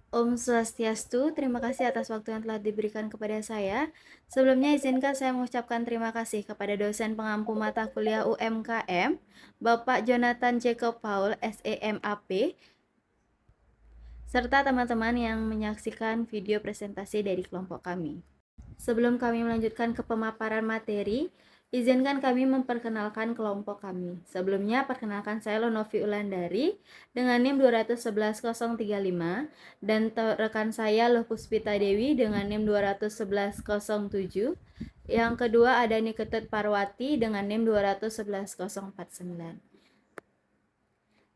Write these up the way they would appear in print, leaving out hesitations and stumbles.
Om Swastiastu, terima kasih atas waktu yang telah diberikan kepada saya. Sebelumnya izinkan saya mengucapkan terima kasih kepada dosen pengampu mata kuliah UMKM, Bapak Jonathan Jacob Paul, SEMAP, serta teman-teman yang menyaksikan video presentasi dari kelompok kami. Sebelum kami melanjutkan ke pemaparan materi, izinkan kami memperkenalkan kelompok kami. Sebelumnya, perkenalkan saya Lonovi Ulandari dengan NIM 211035 dan rekan saya Loh Puspita Dewi dengan NIM 211007. Yang kedua ada Niketut Parwati dengan NIM 211049.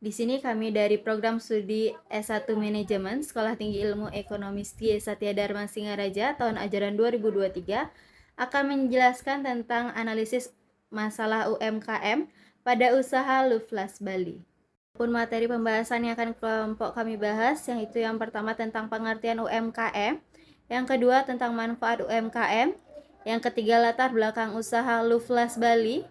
Di sini kami dari program studi S1 Manajemen Sekolah Tinggi Ilmu Ekonomi Satya Dharma Singaraja tahun ajaran 2023 akan menjelaskan tentang analisis masalah UMKM pada usaha Luflas Bali. Pun materi pembahasan yang akan kelompok kami bahas, yaitu yang pertama tentang pengertian UMKM, yang kedua tentang manfaat UMKM, yang ketiga latar belakang usaha Luflas Bali,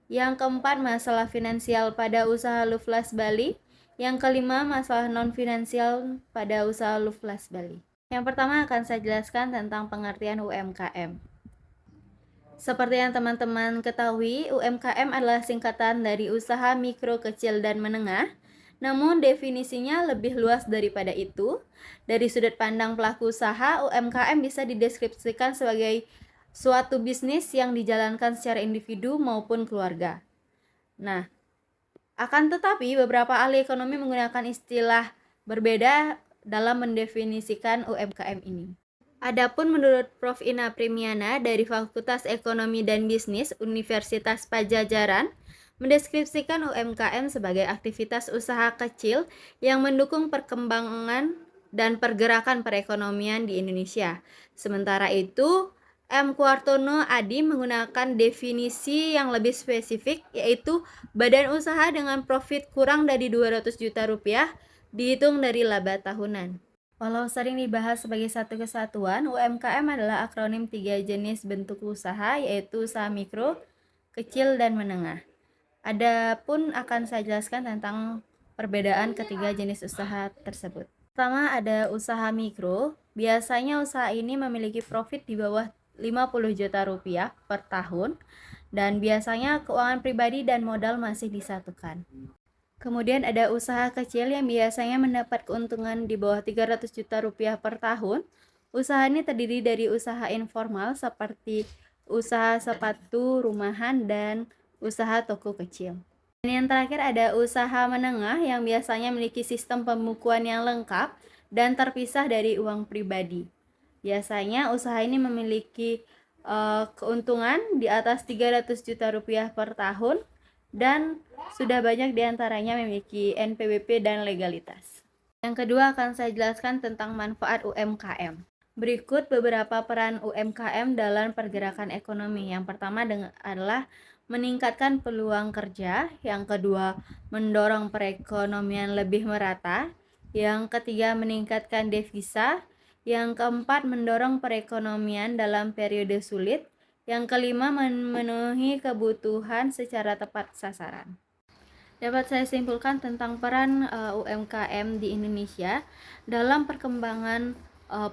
yang keempat masalah finansial pada usaha Luflas Bali, yang kelima masalah non-finansial pada usaha Luflas Bali. Yang pertama akan saya jelaskan tentang pengertian UMKM. Seperti yang teman-teman ketahui, UMKM adalah singkatan dari usaha mikro, kecil, dan menengah. Namun definisinya lebih luas daripada itu. Dari sudut pandang pelaku usaha, UMKM bisa dideskripsikan sebagai suatu bisnis yang dijalankan secara individu maupun keluarga. Nah, akan tetapi beberapa ahli ekonomi menggunakan istilah berbeda dalam mendefinisikan UMKM ini. Adapun menurut Prof. Ina Primiana dari Fakultas Ekonomi dan Bisnis Universitas Padjadjaran mendeskripsikan UMKM sebagai aktivitas usaha kecil yang mendukung perkembangan dan pergerakan perekonomian di Indonesia. Sementara itu, M. Kuartono Adi menggunakan definisi yang lebih spesifik, yaitu badan usaha dengan profit kurang dari 200 juta rupiah dihitung dari laba tahunan. Walau sering dibahas sebagai satu kesatuan, UMKM adalah akronim 3 jenis bentuk usaha, yaitu usaha mikro, kecil, dan menengah. Adapun akan saya jelaskan tentang perbedaan ketiga jenis usaha tersebut. Pertama ada usaha mikro. Biasanya usaha ini memiliki profit di bawah 50 juta rupiah per tahun dan biasanya keuangan pribadi dan modal masih disatukan. Kemudian ada usaha kecil yang biasanya mendapat keuntungan di bawah 300 juta rupiah per tahun. Usaha ini terdiri dari usaha informal seperti usaha sepatu rumahan dan usaha toko kecil. Dan yang terakhir ada usaha menengah yang biasanya memiliki sistem pembukuan yang lengkap dan terpisah dari uang pribadi. Biasanya usaha ini memiliki keuntungan di atas 300 juta rupiah per tahun dan sudah banyak diantaranya memiliki NPWP dan legalitas. Yang kedua akan saya jelaskan tentang manfaat UMKM. Berikut beberapa peran UMKM dalam pergerakan ekonomi. Yang pertama adalah meningkatkan peluang kerja, yang kedua mendorong perekonomian lebih merata, yang ketiga meningkatkan devisa, yang keempat mendorong perekonomian dalam periode sulit, yang kelima memenuhi kebutuhan secara tepat sasaran. Dapat saya simpulkan tentang peran UMKM di Indonesia dalam perkembangan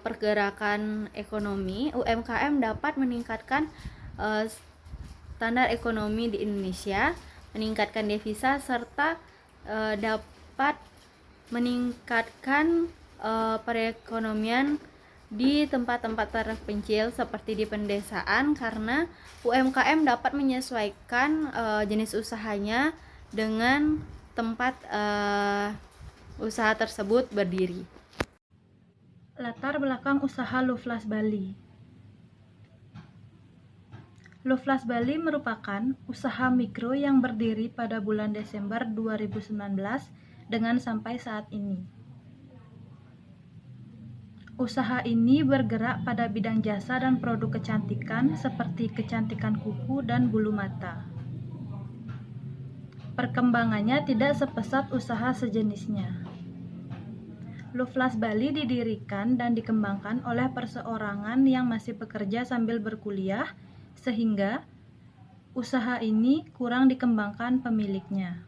pergerakan ekonomi. UMKM dapat meningkatkan standar ekonomi di Indonesia, meningkatkan devisa, serta dapat meningkatkan perekonomian di tempat-tempat terpencil seperti di pedesaan, karena UMKM dapat menyesuaikan jenis usahanya dengan tempat usaha tersebut berdiri. Latar belakang usaha Luflas Bali. Luflas Bali merupakan usaha mikro yang berdiri pada bulan Desember 2019 dengan sampai saat ini. Usaha ini bergerak pada bidang jasa dan produk kecantikan seperti kecantikan kuku dan bulu mata. Perkembangannya tidak sepesat usaha sejenisnya. Luflas Bali didirikan dan dikembangkan oleh perseorangan yang masih bekerja sambil berkuliah, sehingga usaha ini kurang dikembangkan pemiliknya.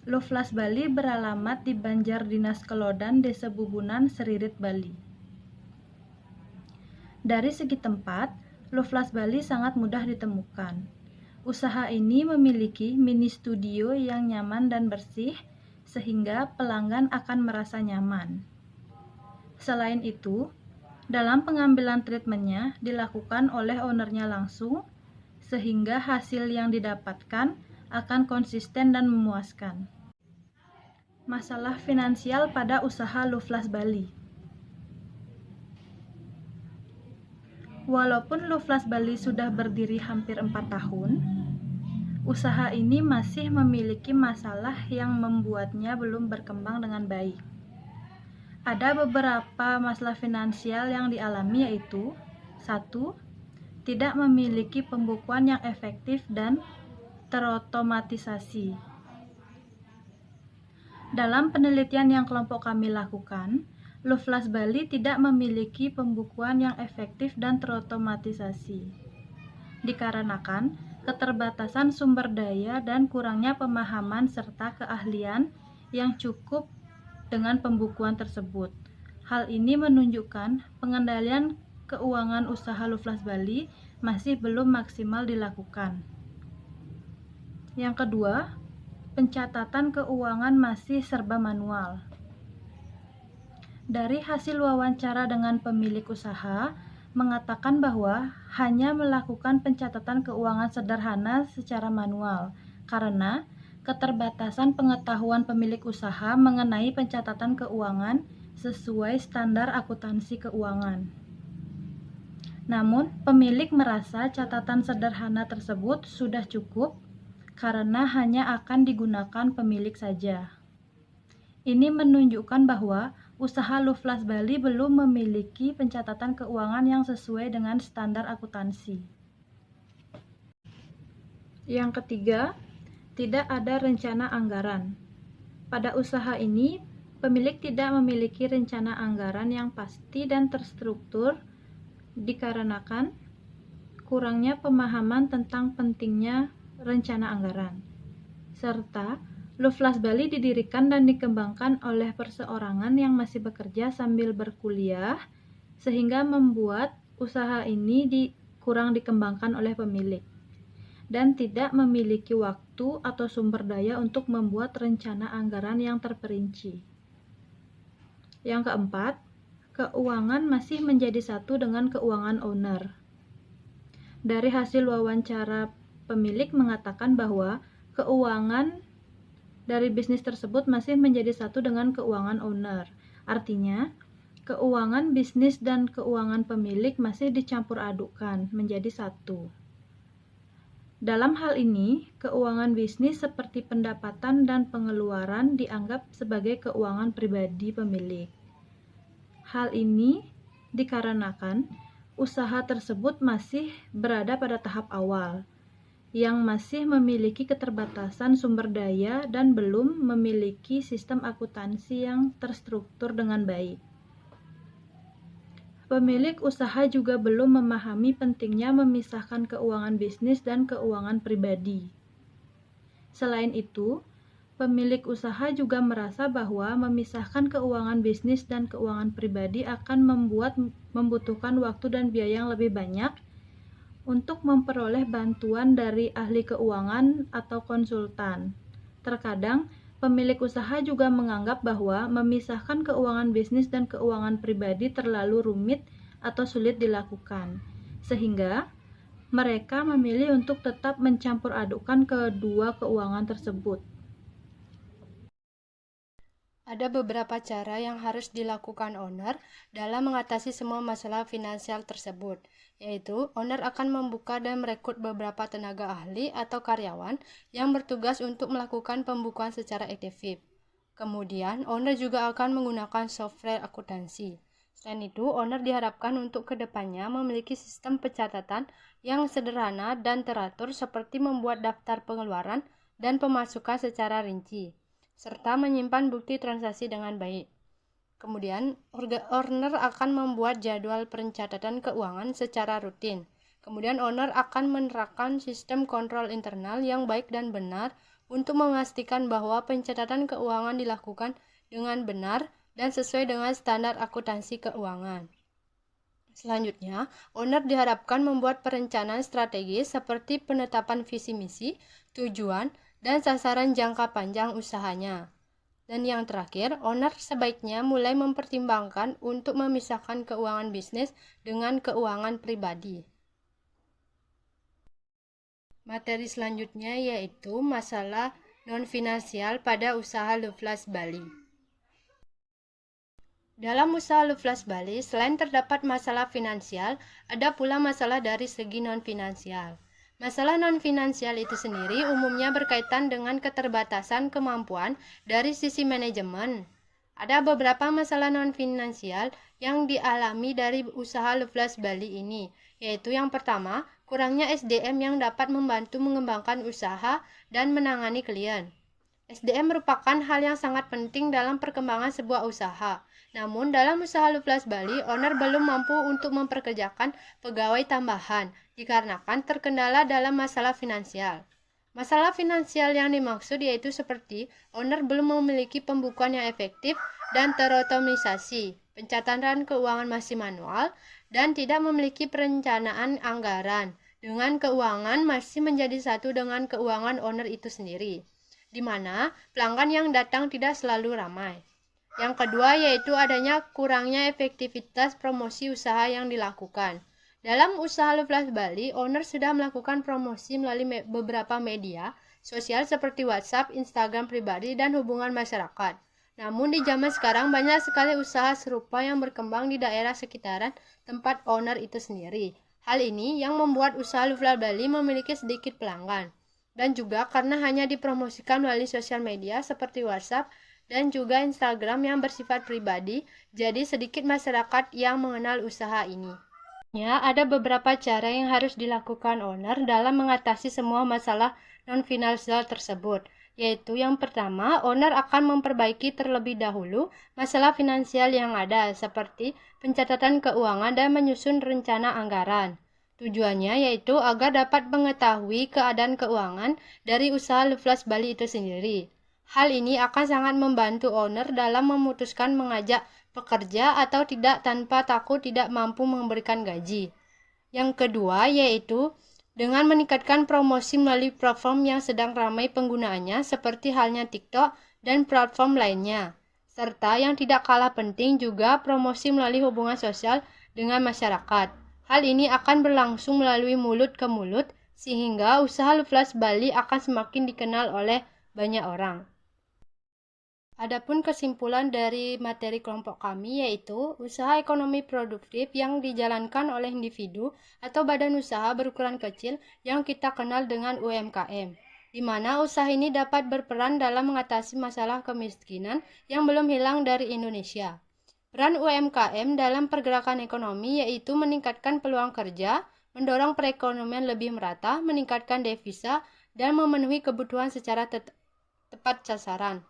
Loflas Bali beralamat di Banjar Dinas Kelodan, Desa Bubunan, Seririt, Bali. Dari segi tempat, Loflas Bali sangat mudah ditemukan. Usaha ini memiliki mini studio yang nyaman dan bersih, sehingga pelanggan akan merasa nyaman. Selain itu, dalam pengambilan treatmentnya dilakukan oleh ownernya langsung, sehingga hasil yang didapatkan akan konsisten dan memuaskan. Masalah finansial pada usaha Loflas Bali. Walaupun Loflas Bali sudah berdiri hampir 4 tahun, usaha ini masih memiliki masalah yang membuatnya belum berkembang dengan baik. Ada beberapa masalah finansial yang dialami, yaitu 1. Tidak memiliki pembukuan yang efektif dan terotomatisasi. Dalam penelitian yang kelompok kami lakukan, Loflas Bali tidak memiliki pembukuan yang efektif dan terotomatisasi. Dikarenakan keterbatasan sumber daya dan kurangnya pemahaman serta keahlian yang cukup dengan pembukuan tersebut. Hal ini menunjukkan pengendalian keuangan usaha Loflas Bali masih belum maksimal dilakukan. Yang kedua, pencatatan keuangan masih serba manual. Dari hasil wawancara dengan pemilik usaha, mengatakan bahwa hanya melakukan pencatatan keuangan sederhana secara manual, karena keterbatasan pengetahuan pemilik usaha mengenai pencatatan keuangan sesuai standar akuntansi keuangan. Namun, pemilik merasa catatan sederhana tersebut sudah cukup karena hanya akan digunakan pemilik saja. Ini menunjukkan bahwa usaha Loflas Bali belum memiliki pencatatan keuangan yang sesuai dengan standar akuntansi. Yang ketiga, tidak ada rencana anggaran. Pada usaha ini, pemilik tidak memiliki rencana anggaran yang pasti dan terstruktur dikarenakan kurangnya pemahaman tentang pentingnya rencana anggaran, serta Loflas Bali didirikan dan dikembangkan oleh perseorangan yang masih bekerja sambil berkuliah, sehingga membuat usaha ini kurang dikembangkan oleh pemilik, dan tidak memiliki waktu atau sumber daya untuk membuat rencana anggaran yang terperinci. Yang keempat, keuangan masih menjadi satu dengan keuangan owner. Dari hasil wawancara, pemilik mengatakan bahwa keuangan dari bisnis tersebut masih menjadi satu dengan keuangan owner. Artinya, keuangan bisnis dan keuangan pemilik masih dicampur adukkan menjadi satu. Dalam hal ini, keuangan bisnis seperti pendapatan dan pengeluaran dianggap sebagai keuangan pribadi pemilik. Hal ini dikarenakan usaha tersebut masih berada pada tahap awal, yang masih memiliki keterbatasan sumber daya dan belum memiliki sistem akuntansi yang terstruktur dengan baik. Pemilik usaha juga belum memahami pentingnya memisahkan keuangan bisnis dan keuangan pribadi. Selain itu, pemilik usaha juga merasa bahwa memisahkan keuangan bisnis dan keuangan pribadi akan membutuhkan waktu dan biaya yang lebih banyak untuk memperoleh bantuan dari ahli keuangan atau konsultan. Terkadang, pemilik usaha juga menganggap bahwa memisahkan keuangan bisnis dan keuangan pribadi terlalu rumit atau sulit dilakukan, sehingga mereka memilih untuk tetap mencampur adukkan kedua keuangan tersebut. Ada beberapa cara yang harus dilakukan owner dalam mengatasi semua masalah finansial tersebut, yaitu owner akan membuka dan merekrut beberapa tenaga ahli atau karyawan yang bertugas untuk melakukan pembukuan secara efektif. Kemudian, owner juga akan menggunakan software akuntansi. Selain itu, owner diharapkan untuk kedepannya memiliki sistem pencatatan yang sederhana dan teratur seperti membuat daftar pengeluaran dan pemasukan secara rinci, serta menyimpan bukti transaksi dengan baik. Kemudian, owner akan membuat jadwal pencatatan keuangan secara rutin. Kemudian, owner akan menerapkan sistem kontrol internal yang baik dan benar untuk memastikan bahwa pencatatan keuangan dilakukan dengan benar dan sesuai dengan standar akuntansi keuangan. Selanjutnya, owner diharapkan membuat perencanaan strategis seperti penetapan visi misi, tujuan, dan sasaran jangka panjang usahanya. Dan yang terakhir, owner sebaiknya mulai mempertimbangkan untuk memisahkan keuangan bisnis dengan keuangan pribadi. Materi selanjutnya yaitu masalah non-finansial pada usaha Luflas Bali. Dalam usaha Luflas Bali, selain terdapat masalah finansial, ada pula masalah dari segi non-finansial. Masalah non-finansial itu sendiri umumnya berkaitan dengan keterbatasan kemampuan dari sisi manajemen. Ada beberapa masalah non-finansial yang dialami dari usaha Luflas Bali ini, yaitu yang pertama, kurangnya SDM yang dapat membantu mengembangkan usaha dan menangani klien. SDM merupakan hal yang sangat penting dalam perkembangan sebuah usaha. Namun, dalam usaha Luflas Bali, owner belum mampu untuk memperkerjakan pegawai tambahan, dikarenakan terkendala dalam masalah finansial. Masalah finansial yang dimaksud yaitu seperti owner belum memiliki pembukuan yang efektif dan terotomisasi, pencatatan keuangan masih manual, dan tidak memiliki perencanaan anggaran. Dengan keuangan masih menjadi satu dengan keuangan owner itu sendiri, di mana pelanggan yang datang tidak selalu ramai. Yang kedua yaitu adanya kurangnya efektivitas promosi usaha yang dilakukan. Dalam usaha Luflas Bali, owner sudah melakukan promosi melalui beberapa media sosial seperti WhatsApp, Instagram pribadi, dan hubungan masyarakat. Namun di zaman sekarang banyak sekali usaha serupa yang berkembang di daerah sekitaran tempat owner itu sendiri. Hal ini yang membuat usaha Luflas Bali memiliki sedikit pelanggan. Dan juga karena hanya dipromosikan melalui sosial media seperti WhatsApp dan juga Instagram yang bersifat pribadi, jadi sedikit masyarakat yang mengenal usaha ini. Ada beberapa cara yang harus dilakukan owner dalam mengatasi semua masalah non-finansial tersebut, yaitu yang pertama, owner akan memperbaiki terlebih dahulu masalah finansial yang ada, seperti pencatatan keuangan dan menyusun rencana anggaran. Tujuannya yaitu agar dapat mengetahui keadaan keuangan dari usaha Luflas Bali itu sendiri. Hal ini akan sangat membantu owner dalam memutuskan mengajak pekerja atau tidak tanpa takut tidak mampu memberikan gaji. Yang kedua yaitu dengan meningkatkan promosi melalui platform yang sedang ramai penggunaannya seperti halnya TikTok dan platform lainnya. Serta yang tidak kalah penting juga promosi melalui hubungan sosial dengan masyarakat. Hal ini akan berlangsung melalui mulut ke mulut sehingga usaha Luflas Bali akan semakin dikenal oleh banyak orang. Adapun kesimpulan dari materi kelompok kami yaitu usaha ekonomi produktif yang dijalankan oleh individu atau badan usaha berukuran kecil yang kita kenal dengan UMKM, di mana usaha ini dapat berperan dalam mengatasi masalah kemiskinan yang belum hilang dari Indonesia. Peran UMKM dalam pergerakan ekonomi yaitu meningkatkan peluang kerja, mendorong perekonomian lebih merata, meningkatkan devisa, dan memenuhi kebutuhan secara tepat sasaran.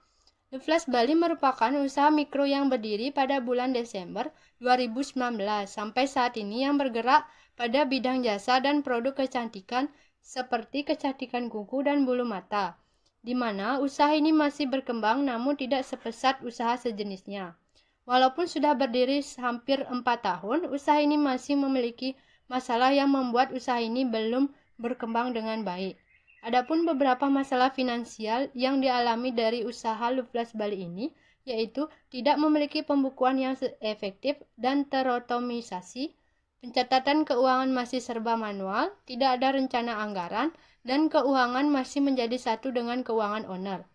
Luflas Bali merupakan usaha mikro yang berdiri pada bulan Desember 2019 sampai saat ini yang bergerak pada bidang jasa dan produk kecantikan seperti kecantikan kuku dan bulu mata, di mana usaha ini masih berkembang namun tidak sepesat usaha sejenisnya. Walaupun sudah berdiri hampir 4 tahun, usaha ini masih memiliki masalah yang membuat usaha ini belum berkembang dengan baik. Adapun beberapa masalah finansial yang dialami dari usaha Luflas Bali ini, yaitu tidak memiliki pembukuan yang efektif dan terotomisasi, pencatatan keuangan masih serba manual, tidak ada rencana anggaran, dan keuangan masih menjadi satu dengan keuangan owner.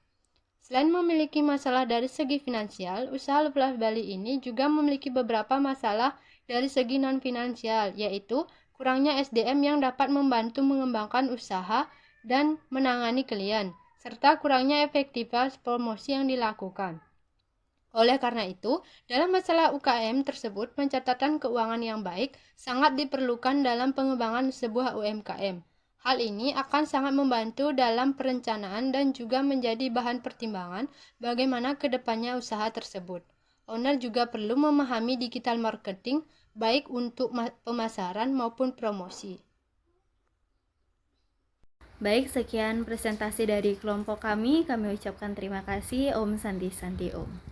Selain memiliki masalah dari segi finansial, usaha Luflas Bali ini juga memiliki beberapa masalah dari segi non-finansial, yaitu kurangnya SDM yang dapat membantu mengembangkan usaha dan menangani klien, serta kurangnya efektivitas promosi yang dilakukan. Oleh karena itu, dalam masalah UKM tersebut, pencatatan keuangan yang baik sangat diperlukan dalam pengembangan sebuah UMKM. Hal ini akan sangat membantu dalam perencanaan dan juga menjadi bahan pertimbangan bagaimana ke depannya usaha tersebut. Owner juga perlu memahami digital marketing baik untuk pemasaran maupun promosi. Baik, sekian presentasi dari kelompok kami. Kami ucapkan terima kasih. Om Santi Santi Om.